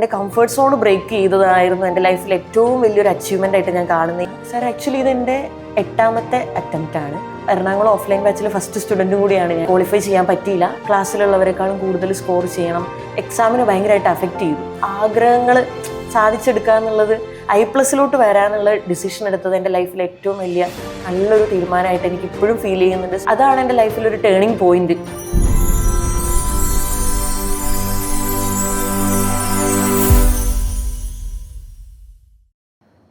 എൻ്റെ comfort zone break ചെയ്തതായിരുന്നു എൻ്റെ ലൈഫിൽ ഏറ്റവും വലിയൊരു അച്ചീവ്മെൻ്റ് ആയിട്ട് ഞാൻ കാണുന്നത്. സാർ ആക്ച്വലി ഇതെൻ്റെ 8ാമത്തെ അറ്റംപ്റ്റ് ആണ്. എറണാകുളം ഓഫ്ലൈൻ ബാച്ചിൽ ഫസ്റ്റ് സ്റ്റുഡൻറ്റും കൂടിയാണ് ഞാൻ. ക്വാളിഫൈ ചെയ്യാൻ പറ്റിയില്ല. ക്ലാസ്സിലുള്ളവരെക്കാളും കൂടുതൽ സ്കോർ ചെയ്യണം. എക്സാമിന് ഭയങ്കരമായിട്ട് അഫക്റ്റ് ചെയ്തു. ആഗ്രഹങ്ങൾ സാധിച്ചെടുക്കുക എന്നുള്ളത് I+ലോട്ട് വരാനുള്ള ഡിസിഷൻ എടുത്തത് എൻ്റെ ലൈഫിൽ ഏറ്റവും വലിയ നല്ലൊരു തീരുമാനമായിട്ട് എനിക്ക് ഇപ്പോഴും ഫീൽ ചെയ്യുന്നുണ്ട്. അതാണ് എൻ്റെ ലൈഫിലൊരു ടേണിംഗ് പോയിന്റ്.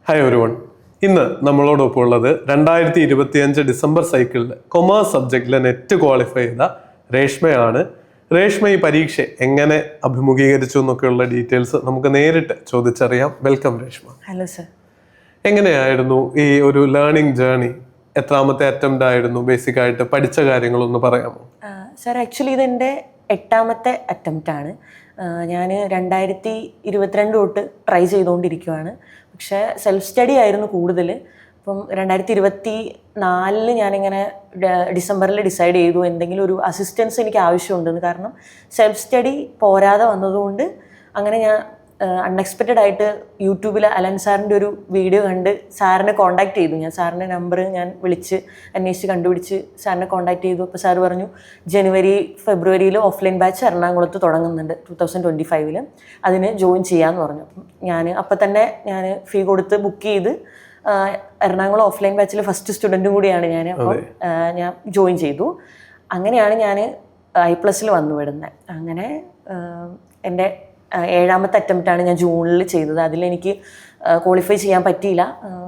ഹായ് എവരിവൺ, ഇന്ന് നമ്മളോടൊപ്പം ഉള്ളത് 2025 ഡിസംബർ സൈക്കിളിൽ കൊമേഴ്സ് സബ്ജക്റ്റിലെ നെറ്റ് ക്വാളിഫൈ ചെയ്ത രേഷ്മയാണ്. രേഷ്മ ഈ പരീക്ഷ എങ്ങനെ അഭിമുഖീകരിച്ചു എന്നൊക്കെയുള്ള ഡീറ്റെയിൽസ് നമുക്ക് നേരിട്ട് ചോദിച്ചറിയാം. വെൽക്കം രേഷ്മ. Hello sir. എങ്ങനെയായിരുന്നു ഈ ഒരു ലേണിംഗ് ജേർണി? എത്രാമത്തെ അറ്റംപ്റ്റ് ആയിരുന്നു? ബേസിക് ആയിട്ട് പഠിച്ച കാര്യങ്ങളൊന്ന് പറയാമോ? സർ ആക്ച്വലി ഇതെൻ്റെ 8ാമത്തെ അറ്റംപ്റ്റ് ആണ്. ഞാൻ 2022 തൊട്ട് ട്രൈ ചെയ്തുകൊണ്ടിരിക്കുകയാണ്. പക്ഷേ സെൽഫ് സ്റ്റഡി ആയിരുന്നു കൂടുതൽ. അപ്പം 2024 ഞാനിങ്ങനെ ഡിസംബറിൽ ഡിസൈഡ് ചെയ്തു എന്തെങ്കിലും ഒരു അസിസ്റ്റൻസ് എനിക്ക് ആവശ്യമുണ്ടെന്ന്. കാരണം സെൽഫ് സ്റ്റഡി പോരാതെ വന്നതുകൊണ്ട് അങ്ങനെ ഞാൻ അൺഎക്സ്പെക്റ്റഡ് ആയിട്ട് യൂട്യൂബിൽ അലൻ സാറിൻ്റെ ഒരു വീഡിയോ കണ്ട് സാറിനെ കോൺടാക്ട് ചെയ്തു. ഞാൻ സാറിൻ്റെ നമ്പർ ഞാൻ വിളിച്ച് അന്വേഷിച്ച് കണ്ടുപിടിച്ച് സാറിനെ കോൺടാക്ട് ചെയ്തു. അപ്പോൾ സാർ പറഞ്ഞു ജനുവരി ഫെബ്രുവരിയിൽ ഓഫ്ലൈൻ ബാച്ച് എറണാകുളത്ത് തുടങ്ങുന്നുണ്ട് 2025. അതിന് ജോയിൻ ചെയ്യാമെന്ന് പറഞ്ഞു. അപ്പം തന്നെ ഞാൻ ഫീ കൊടുത്ത് ബുക്ക് ചെയ്ത് എറണാകുളം ഓഫ്ലൈൻ ബാച്ചിൽ ഫസ്റ്റ് സ്റ്റുഡൻറ്റും കൂടിയാണ് ഞാൻ. അപ്പം ഞാൻ ജോയിൻ ചെയ്തു. അങ്ങനെയാണ് ഞാൻ I+ൽ വന്നു വിടുന്നത്. അങ്ങനെ എൻ്റെ 7ാമത്തെ അറ്റംപ്റ്റാണ് ഞാൻ ജൂണിൽ ചെയ്തത്. അതിലെനിക്ക് ക്വാളിഫൈ ചെയ്യാൻ പറ്റിയില്ല.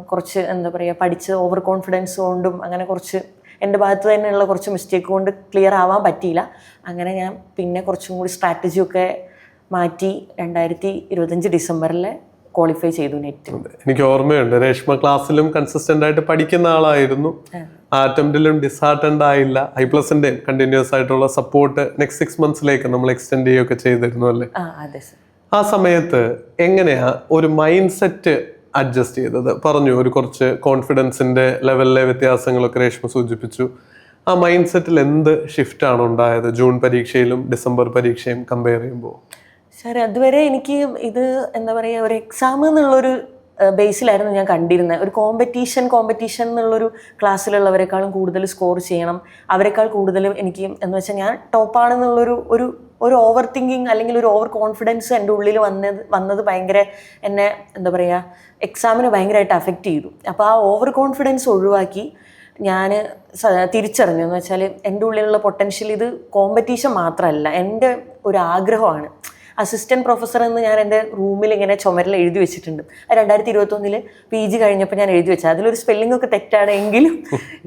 കുറച്ച് എന്താ പറയുക, പഠിച്ച് ഓവർ കോൺഫിഡൻസ് കൊണ്ടും അങ്ങനെ കുറച്ച് എൻ്റെ ഭാഗത്ത് തന്നെയുള്ള കുറച്ച് മിസ്റ്റേക്ക് കൊണ്ട് ക്ലിയർ ആവാൻ പറ്റിയില്ല. അങ്ങനെ ഞാൻ പിന്നെ കുറച്ചും കൂടി സ്ട്രാറ്റജിയൊക്കെ മാറ്റി 2025 ഡിസംബറിൽ ക്വാളിഫൈ ചെയ്തു നെറ്റ്. എനിക്ക് ഓർമ്മയുണ്ട്, രേഷ്മ ക്ലാസ്സിലും കൺസിസ്റ്റന്റ് ആയിട്ട് പഠിക്കുന്ന ആളായിരുന്നു. ആ അറ്റംപ്റ്റിലും ഡിസ്ഹാർട്ടൻഡ് ആയില്ല. I+ന്റെ കണ്ടിന്യൂസ് ആയിട്ടുള്ള സപ്പോർട്ട് നെക്സ്റ്റ് 6 മന്ത്സിലേക്ക് നമ്മൾ എക്സ്റ്റെൻഡ് ചെയ്യുകയൊക്കെ ചെയ്തിരുന്നു അല്ലേ? അതെ സർ. ആ സമയത്ത് എങ്ങനെയാ ഒരു മൈൻഡ് സെറ്റ് അഡ്ജസ്റ്റ് ചെയ്തത്? പറഞ്ഞു ഒരു കുറച്ച് കോൺഫിഡൻസിന്റെ ലെവലിലെ വ്യത്യാസങ്ങളൊക്കെ രേഷ്മ സൂചിപ്പിച്ചു. ആ മൈൻഡ് സെറ്റിൽ എന്ത് ഷിഫ്റ്റ് ആണ് ഉണ്ടായത് ജൂൺ പരീക്ഷയിലും ഡിസംബർ പരീക്ഷയും കമ്പയർ ചെയ്യുമ്പോൾ? സാർ അതുവരെ എനിക്ക് ഇത് എന്താ പറയുക, ഒരു എക്സാം എന്നുള്ളൊരു ബേസിലായിരുന്നു ഞാൻ കണ്ടിരുന്നത്. ഒരു കോമ്പറ്റീഷൻ എന്നുള്ളൊരു ക്ലാസ്സിലുള്ളവരെക്കാളും കൂടുതൽ സ്കോർ ചെയ്യണം, അവരെക്കാൾ കൂടുതൽ എനിക്ക് എന്ന് വെച്ചാൽ ഞാൻ ടോപ്പാണെന്നുള്ളൊരു ഒരു ഓവർ തിങ്കിങ് അല്ലെങ്കിൽ ഒരു ഓവർ കോൺഫിഡൻസ് എൻ്റെ ഉള്ളിൽ വന്നത് ഭയങ്കര എന്നെ എന്താ പറയുക എക്സാമിന് ഭയങ്കരമായിട്ട് അഫക്റ്റ് ചെയ്തു. അപ്പോൾ ആ ഓവർ കോൺഫിഡൻസ് ഒഴിവാക്കി ഞാൻ തിരിച്ചറിഞ്ഞു എന്ന് വെച്ചാൽ എൻ്റെ ഉള്ളിലുള്ള പൊട്ടൻഷ്യൽ ഇത് കോമ്പറ്റീഷൻ മാത്രമല്ല, എൻ്റെ ഒരു ആഗ്രഹമാണ്. അസിസ്റ്റൻറ്റ് പ്രൊഫസർ എന്ന് ഞാൻ എൻ്റെ റൂമിൽ ഇങ്ങനെ ചുമരിൽ എഴുതി വെച്ചിട്ടുണ്ട്. 2021 PG കഴിഞ്ഞപ്പോൾ ഞാൻ എഴുതി വെച്ചത്. അതിലൊരു സ്പെല്ലിംഗ് ഒക്കെ തെറ്റാണ് എങ്കിലും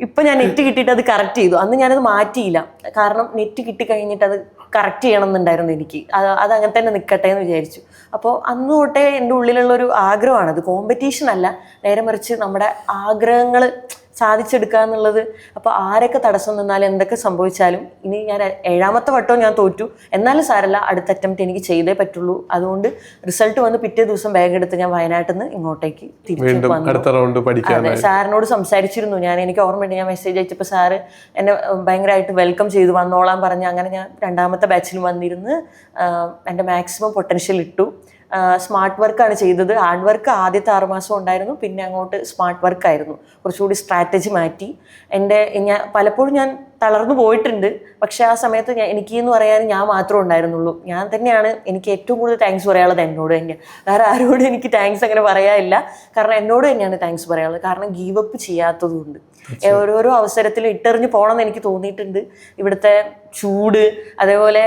ഇപ്പം ഞാൻ നെറ്റ് കിട്ടിയിട്ട് അത് കറക്റ്റ് ചെയ്തു. അന്ന് ഞാനത് മാറ്റിയില്ല, കാരണം നെറ്റ് കിട്ടിക്കഴിഞ്ഞിട്ട് അത് കറക്റ്റ് ചെയ്യണം എന്നുണ്ടായിരുന്നു എനിക്ക്. അത് അങ്ങനെ തന്നെ നിൽക്കട്ടെ എന്ന് വിചാരിച്ചു. അപ്പോൾ അന്ന് തൊട്ടേ എൻ്റെ ഉള്ളിലുള്ളൊരു ആഗ്രഹമാണത്. കോമ്പറ്റീഷൻ അല്ല, നേരെ മറിച്ച് നമ്മുടെ ആഗ്രഹങ്ങൾ സാധിച്ചെടുക്കുക എന്നുള്ളത്. അപ്പോൾ ആരൊക്കെ തടസ്സം നിന്നാലും എന്തൊക്കെ സംഭവിച്ചാലും ഇനി ഞാൻ 7ാമത്തെ വട്ടവും ഞാൻ തോറ്റു, എന്നാലും സാരല്ല, അടുത്ത അറ്റംപ്റ്റ് എനിക്ക് ചെയ്തേ പറ്റുള്ളൂ. അതുകൊണ്ട് റിസൾട്ട് വന്ന് പിറ്റേ ദിവസം ബാഗ് എടുത്ത് ഞാൻ വയനാട്ടിൽ നിന്ന് ഇങ്ങോട്ടേക്ക് തിരിച്ചു വന്നു. അതെ, സാറിനോട് സംസാരിച്ചിരുന്നു ഞാൻ. എനിക്ക് ഓർമ്മയുണ്ട്, ഞാൻ മെസ്സേജ് അയച്ചപ്പോൾ സാറ് എന്നെ ഭയങ്കരമായിട്ട് വെൽക്കം ചെയ്തു, വന്നോളാൻ പറഞ്ഞ്. അങ്ങനെ ഞാൻ 2ാമത്തെ ബാച്ചിൽ വന്നിരുന്ന് എൻ്റെ മാക്സിമം പൊട്ടൻഷ്യൽ ഇട്ടു. സ്മാർട്ട് വർക്കാണ് ചെയ്തത്. ഹാർഡ് വർക്ക് ആദ്യത്തെ 6 മാസം ഉണ്ടായിരുന്നു, പിന്നെ അങ്ങോട്ട് സ്മാർട്ട് വർക്കായിരുന്നു. കുറച്ചുകൂടി സ്ട്രാറ്റജി മാറ്റി. ഞാൻ പലപ്പോഴും ഞാൻ തളർന്നു പോയിട്ടുണ്ട്. പക്ഷെ ആ സമയത്ത് എനിക്ക് എന്ന് പറയാൻ ഞാൻ മാത്രമേ ഉണ്ടായിരുന്നുള്ളൂ. ഞാൻ തന്നെയാണ് എനിക്ക് ഏറ്റവും കൂടുതൽ താങ്ക്സ് പറയാനുള്ളത് എന്നോട് തന്നെയാണ്. വേറെ ആരോടും എനിക്ക് താങ്ക്സ് അങ്ങനെ പറയാനില്ല. കാരണം എന്നോട് തന്നെയാണ് താങ്ക്സ് പറയാനുള്ളത്. കാരണം ഗീവ് അപ്പ് ചെയ്യാത്തതുകൊണ്ട് ഓരോരോ അവസരത്തിൽ ഇട്ടെറിഞ്ഞ് പോകണമെന്ന് എനിക്ക് തോന്നിയിട്ടുണ്ട്. ഇവിടുത്തെ ചൂട്, അതേപോലെ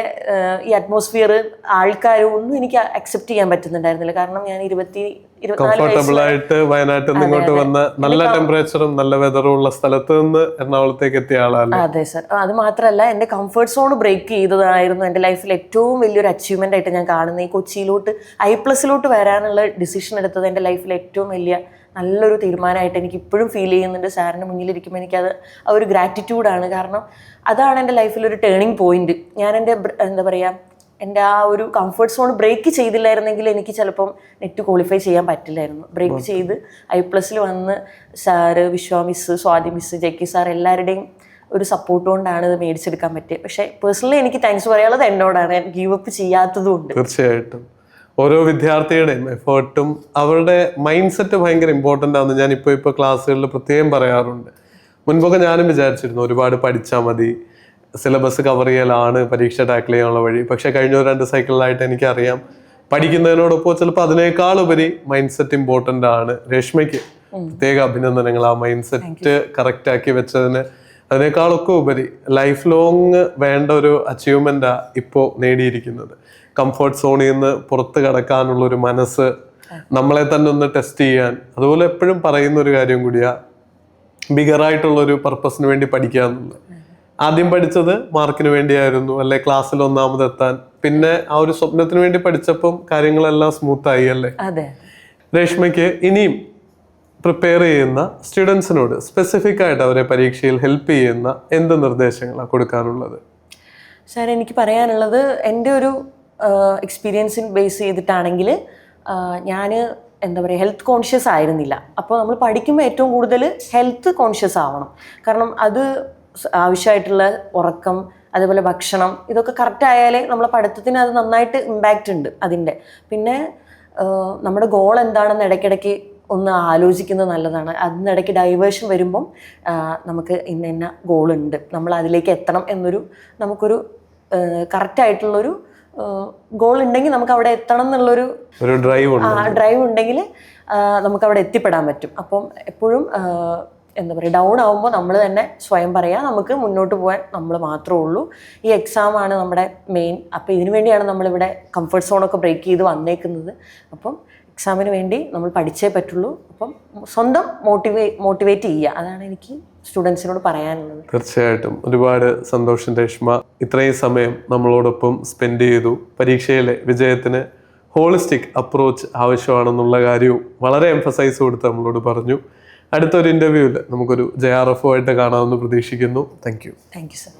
ഈ അറ്റ്മോസ്ഫിയർ, ആൾക്കാരും ഒന്നും എനിക്ക് അക്സെപ്റ്റ് ചെയ്യാൻ പറ്റുന്നുണ്ടായിരുന്നില്ല. കാരണം ഞാൻ 24 ആയിട്ട് വയനാട്ടിൽ നിന്ന് ഇങ്ങോട്ട് വന്ന നല്ല ടെമ്പറേച്ചറും നല്ല വെതറും ഉള്ള സ്ഥലത്ത് നിന്ന് എറണാകുളത്തേക്ക് എത്തിയ ആളാണ്. അതെ സർ. അത് മാത്രമല്ല, എൻ്റെ കംഫർട്ട് സോൺ ബ്രേക്ക് ചെയ്തതായിരുന്നു എൻ്റെ ലൈഫിൽ ഏറ്റവും വലിയൊരു അച്ചീവ്മെൻ്റ് ആയിട്ട് ഞാൻ കാണുന്നത്. ഈ കൊച്ചിയിലോട്ട് I+ലോട്ട് വരാനുള്ള ഡിസിഷൻ എടുത്തത് എൻ്റെ ലൈഫിൽ ഏറ്റവും വലിയ നല്ലൊരു തീരുമാനമായിട്ട് എനിക്ക് ഇപ്പോഴും ഫീൽ ചെയ്യുന്നുണ്ട്. സാറിന് മുന്നിലിരിക്കുമ്പോൾ എനിക്കത് ആ ഒരു ഗ്രാറ്റിറ്റ്യൂഡാണ്. കാരണം അതാണ് എൻ്റെ ലൈഫിലൊരു ടേണിംഗ് പോയിന്റ്. ഞാൻ എൻ്റെ എന്താ പറയുക, എൻ്റെ ആ ഒരു കംഫർട്ട് സോൺ ബ്രേക്ക് ചെയ്തില്ലായിരുന്നെങ്കിൽ എനിക്ക് ചിലപ്പം നെറ്റ് ക്വാളിഫൈ ചെയ്യാൻ പറ്റില്ലായിരുന്നു. ബ്രേക്ക് ചെയ്ത് I+ൽ വന്ന് സാറ്, വിശ്വ മിസ്, സ്വാതി മിസ്, ജെക്കി സാർ എല്ലാവരുടെയും ഒരു സപ്പോർട്ട് കൊണ്ടാണ് ഇത് മേടിച്ചെടുക്കാൻ പറ്റിയത്. പക്ഷേ പേഴ്സണലി എനിക്ക് താങ്ക്സ് പറയാനുള്ളത് എന്നോടാണ്, ഗീവ് അപ്പ് ചെയ്യാത്തതുകൊണ്ട്. തീർച്ചയായിട്ടും ഓരോ വിദ്യാർത്ഥിയുടെയും എഫേർട്ടും അവരുടെ മൈൻഡ് സെറ്റ് ഭയങ്കര ഇമ്പോർട്ടൻ്റ് ആണെന്ന് ഞാൻ ഇപ്പോൾ ക്ലാസ്സുകളിൽ പ്രത്യേകം പറയാറുണ്ട്. മുൻപൊക്കെ ഞാനും വിചാരിച്ചിരുന്നു ഒരുപാട് പഠിച്ചാൽ മതി, സിലബസ് കവർ ചെയ്യലാണ് പരീക്ഷ ടാക്കിൾ ചെയ്യാനുള്ള വഴി. പക്ഷെ കഴിഞ്ഞ 2 സൈക്കിളിലായിട്ട് എനിക്കറിയാം പഠിക്കുന്നതിനോടൊപ്പം ചിലപ്പോൾ അതിനേക്കാൾ ഉപരി മൈൻഡ് സെറ്റ് ഇമ്പോർട്ടൻ്റ് ആണ്. രേഷ്മയ്ക്ക് പ്രത്യേക അഭിനന്ദനങ്ങൾ. ആ മൈൻഡ് സെറ്റ് കറക്റ്റ് ആക്കി വെച്ചതിന് അതിനേക്കാളൊക്കെ ഉപരി ലൈഫ് ലോങ് വേണ്ട ഒരു അച്ചീവ്മെന്റാ ഇപ്പോൾ നേടിയിരിക്കുന്നത്. കംഫർട്ട് സോണിൽ നിന്ന് പുറത്ത് കടക്കാനുള്ള ഒരു മനസ്സ്, നമ്മളെ തന്നെ ഒന്ന് ടെസ്റ്റ് ചെയ്യാൻ. അതുപോലെ എപ്പോഴും പറയുന്ന ഒരു കാര്യം കൂടിയാ ബിഗറായിട്ടുള്ള ഒരു പർപ്പസിന് വേണ്ടി പഠിക്കുക എന്നുള്ളത്. ആദ്യം പഠിച്ചത് മാർക്കിന് വേണ്ടിയായിരുന്നു, അല്ലെ ക്ലാസ്സിൽ ഒന്നാമതെത്താൻ. പിന്നെ ആ ഒരു സ്വപ്നത്തിന് വേണ്ടി പഠിച്ചപ്പം കാര്യങ്ങളെല്ലാം സ്മൂത്തായി അല്ലേ. രേഷ്മയ്ക്ക് ഇനിയും പ്രിപ്പയർ ചെയ്യുന്ന സ്റ്റുഡൻസിനോട് സ്പെസിഫിക് ആയിട്ട് അവരെ പരീക്ഷയിൽ ഹെൽപ്പ് ചെയ്യുന്ന എന്ത് നിർദ്ദേശങ്ങളാണ് കൊടുക്കാനുള്ളത്? സാർ, എനിക്ക് പറയാനുള്ളത് എൻ്റെ ഒരു എക്സ്പീരിയൻസിൻ ബേസ് ചെയ്തിട്ടാണെങ്കിൽ ഞാൻ എന്താ പറയുക, ഹെൽത്ത് കോൺഷ്യസ് ആയിരുന്നില്ല. അപ്പോൾ നമ്മൾ പഠിക്കുമ്പോൾ ഏറ്റവും കൂടുതൽ ഹെൽത്ത് കോൺഷ്യസ് ആവണം. കാരണം അത് ആവശ്യമായിട്ടുള്ള ഉറക്കം, അതേപോലെ ഭക്ഷണം, ഇതൊക്കെ കറക്റ്റ് ആയാലേ നമ്മളെ പഠിത്തത്തിന് അത് നന്നായിട്ട് ഇമ്പാക്റ്റ് ഉണ്ട് അതിൻ്റെ. പിന്നെ നമ്മുടെ ഗോൾ എന്താണെന്ന് ഇടയ്ക്കിടയ്ക്ക് ഒന്ന് ആലോചിക്കുന്നത് നല്ലതാണ്. അതിനിടയ്ക്ക് ഡൈവേർഷൻ വരുമ്പം നമുക്ക് ഇന്ന ഗോളുണ്ട്, നമ്മൾ അതിലേക്ക് എത്തണം എന്നൊരു നമുക്കൊരു കറക്റ്റായിട്ടുള്ളൊരു ഗോൾ ഉണ്ടെങ്കിൽ നമുക്ക് അവിടെ എത്തണം എന്നുള്ളൊരു ഡ്രൈവ് ഉണ്ടെങ്കിൽ നമുക്ക് അവിടെ എത്തിപ്പെടാൻ പറ്റും. അപ്പം എപ്പോഴും എന്താ പറയുക, ഡൗൺ ആകുമ്പോൾ നമ്മൾ തന്നെ സ്വയം പറയാം നമുക്ക് മുന്നോട്ട് പോകാൻ നമ്മൾ മാത്രമേ ഉള്ളൂ. ഈ എക്സാമാണ് നമ്മുടെ മെയിൻ. അപ്പോൾ ഇതിനു വേണ്ടിയാണ് നമ്മളിവിടെ കംഫർട്ട് സോണൊക്കെ ബ്രേക്ക് ചെയ്ത് വന്നേക്കുന്നത്. അപ്പം എക്സാമിന് വേണ്ടി നമ്മൾ പഠിച്ചേ പറ്റുള്ളൂ. അപ്പം സ്വന്തം മോട്ടിവേറ്റ് ചെയ്യുക, അതാണ് എനിക്ക് സ്റ്റുഡൻസിനോട് പറയാനുള്ളത്. തീർച്ചയായിട്ടും ഒരുപാട് സന്തോഷം രേഷ്മ, ഇത്രയും സമയം നമ്മളോടൊപ്പം സ്പെൻഡ് ചെയ്തു. പരീക്ഷയിലെ വിജയത്തിന് ഹോളിസ്റ്റിക് അപ്രോച്ച് ആവശ്യമാണെന്നുള്ള കാര്യവും വളരെ എംഫസൈസ് കൊടുത്ത് നമ്മളോട് പറഞ്ഞു. അടുത്തൊരു ഇൻ്റർവ്യൂവിൽ നമുക്കൊരു JRF ആയിട്ട് കാണാമെന്ന് പ്രതീക്ഷിക്കുന്നു. Thank you. Thank you sir.